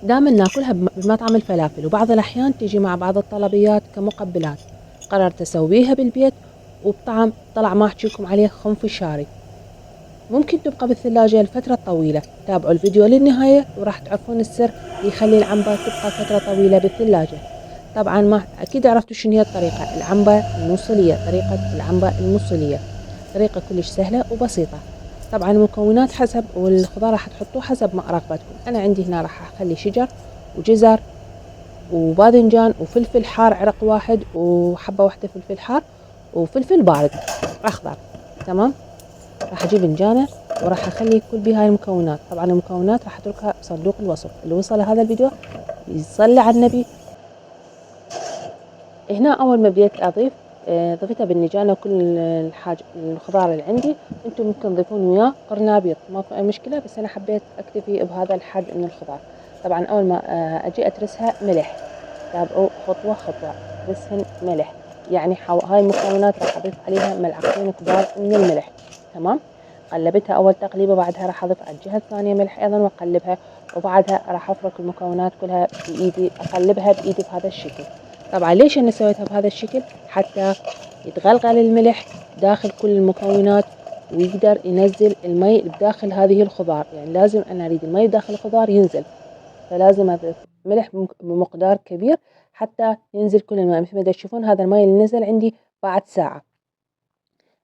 دائما ناكلها بمطعم الفلافل، وبعض الأحيان تيجي مع بعض الطلبيات كمقبلات. قررت أسويها بالبيت وبطعم طلع ما أحكيكم عليه خنفشاري. ممكن تبقى بالثلاجة لفترة طويلة. تابعوا الفيديو للنهاية وراح تعرفون السر اللي يخلي العنبة تبقى فترة طويلة بالثلاجة. طبعا ما أكيد عرفتوا شنو هي الطريقة، العنبة الموصلية، طريقة العنبة الموصلية طريقة كلش سهلة وبسيطة. طبعا المكونات حسب، والخضار راح تحطوه حسب ما رغبتكم. أنا عندي هنا راح أخلي شجر وجزر وباذنجان وفلفل حار عرق واحد وحبة واحدة فلفل حار وفلفل بارد أخضر. تمام. راح أجيب بنجانة وراح أخلي كل بهاي المكونات. طبعا المكونات راح أتركها بصندوق الوصف. اللي وصل هذا الفيديو يصلي على النبي. هنا أول ما بديت أضيف ضفتها بالنجانة وكل الخضار اللي عندي. انتم ممكن تضيفون وياه قرنابيط، ما في أي مشكلة، بس أنا حبيت أكتفي بهذا الحد من الخضار. طبعا أول ما أجي أترسها ملح. تابعوا خطوة خطوة. أترسهن ملح، يعني هاي المكونات راح أضيف عليها ملعقتين كبار من الملح. تمام. قلبتها أول تقليبة، بعدها راح أضيف على الجهة الثانية ملح أيضا وأقلبها، وبعدها راح أفرك المكونات كلها بإيدي، أقلبها بإيدي بهذا الشكل. طبعا ليش أنا سويتها بهذا الشكل؟ حتى يتغلغل الملح داخل كل المكونات ويقدر ينزل المي بداخل هذه الخضار. يعني لازم أنا أريد المي داخل الخضار ينزل، فلازم أضيف ملح بمقدار كبير حتى ينزل كل الماء. مثل ما تشوفون هذا الماء اللي نزل عندي بعد ساعة.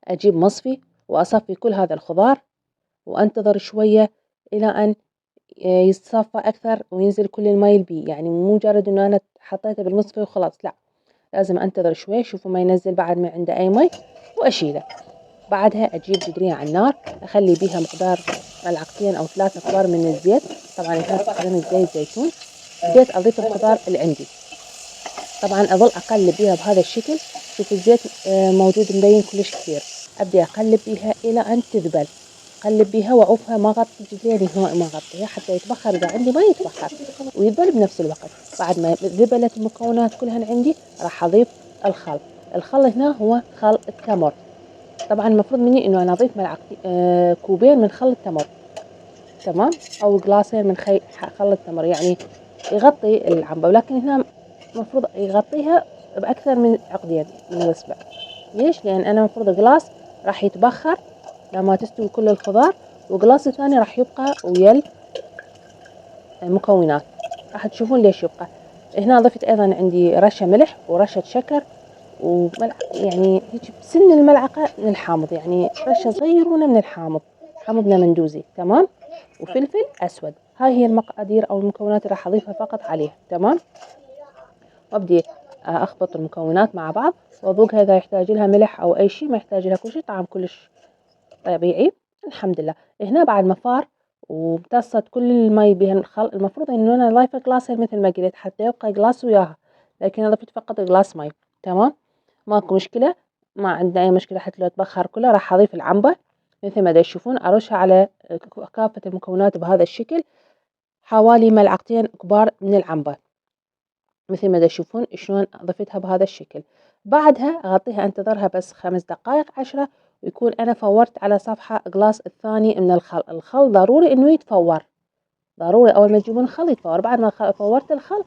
أجيب مصفي وأصفي كل هذا الخضار وأنتظر شوية إلى أن يتصفى أكثر وينزل كل الماء بيه. يعني مو مجرد إنه أنا حطيته بالمصفي وخلاص، لا، لازم أنتظر شوي. شوفوا ما ينزل بعد ما عنده أي ماء وأشيله. بعدها أجيب جدرية على النار، أخلي بيها مقدار ملعقتين أو 3 كبار من الزيت. طبعا هنا استخدمت زيت زيتون. بديت أضيف الخضار اللي عندي. طبعا أظل أقلب بيها بهذا الشكل. شوفوا الزيت موجود مبين كلش كثير. أبدي أقلب بيها إلى أن تذبل. أقلب بيها وأعوفها، ما غطي الجدرية نهائي، ما غطيها حتى يتبخر. إذا عندي ما يتبخر ويذبل بنفس الوقت. بعد ما ذبلت المكونات كلها عندي راح أضيف الخل. الخل هنا هو خل التمر. طبعا المفروض مني إنه أنا أضيف ملعقتين كوبين من خل التمر. تمام. أو جلاسين من خل التمر، يعني يغطي العنبة، ولكن هنا المفروض يغطيها بأكثر من عقدين من الإصبع. ليش؟ لأن أنا المفروض جلاس راح يتبخر لما تستوي كل الخضار، وجلاس الثاني راح يبقى ويا المكونات. راح تشوفون ليش يبقى. هنا ضفت أيضا عندي رشة ملح ورشة شكر يعني هيك بسن الملعقة من الحامض، يعني رشة صغيرونة من الحامض، حامضنا مندوزي. تمام. وفلفل أسود. هاي هي المقادير أو المكونات اللي راح أضيفها فقط عليه. تمام. وأبدي أخبط المكونات مع بعض وأذوقها إذا يحتاج لها ملح أو أي شيء. ما يحتاج لها كل شيء، طعم كلش طبيعي. الحمد لله. هنا بعد ما فار وامتصت كل المي بها الخل، المفروض إنه أنا ضايفة جلاسين مثل ما قلت حتى يبقى جلاس وياها، لكن أنا ضفت فقط جلاس مي. تمام. ماكو مشكلة، ما عندنا أي مشكلة. حتى لو تبخر كلها راح أضيف العنبة مثل ما تشوفون، أرشها على كافة المكونات بهذا الشكل. حوالي ملعقتين كبار من العنبة مثل ما تشوفون شلون ضفتها بهذا الشكل. بعدها أغطيها، أنتظرها بس 5 دقائق 10، ويكون أنا فورت على صفحة جلاس الثاني من الخل. الخل ضروري إنه يتفور، ضروري أول ما تجيبون الخل يتفور. بعد ما فورت الخل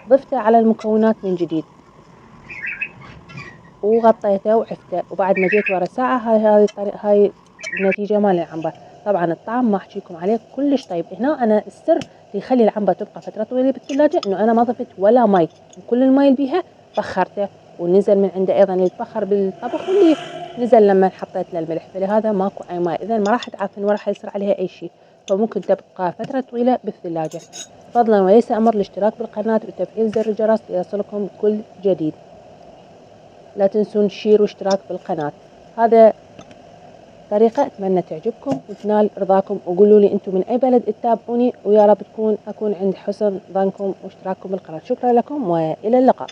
ضفته على المكونات من جديد وغطيته وعفته. وبعد ما جيت ورا ساعة هاي النتيجة مال العنبة. طبعا الطعم ما احكيكم عليه كلش طيب. هنا انا السر اللي يخلي العنبة تبقى فترة طويلة بالثلاجة انه انا ما ضفت ولا مي، وكل المي اللي بيها بخرته ونزل من عنده ايضا اللي تبخر بالطبخ واللي نزل لما حطيت له الملح، فلهذا ماكو اي ماء، اذا ما راح تعفن ولا راح يصير عليها اي شيء، فممكن تبقى فترة طويلة بالثلاجة. فضلا وليس امر الاشتراك بالقناة وتفعيل زر الجرس ليصلكم كل جديد. لا تنسون شير واشتراك بالقناة. هذا طريقة أتمنى تعجبكم وتنال رضاكم، وقولوا لي أنتم من أي بلد تتابعوني، ويا رب أكون عند حسن ظنكم واشتراككم بالقناة. شكرا لكم وإلى اللقاء.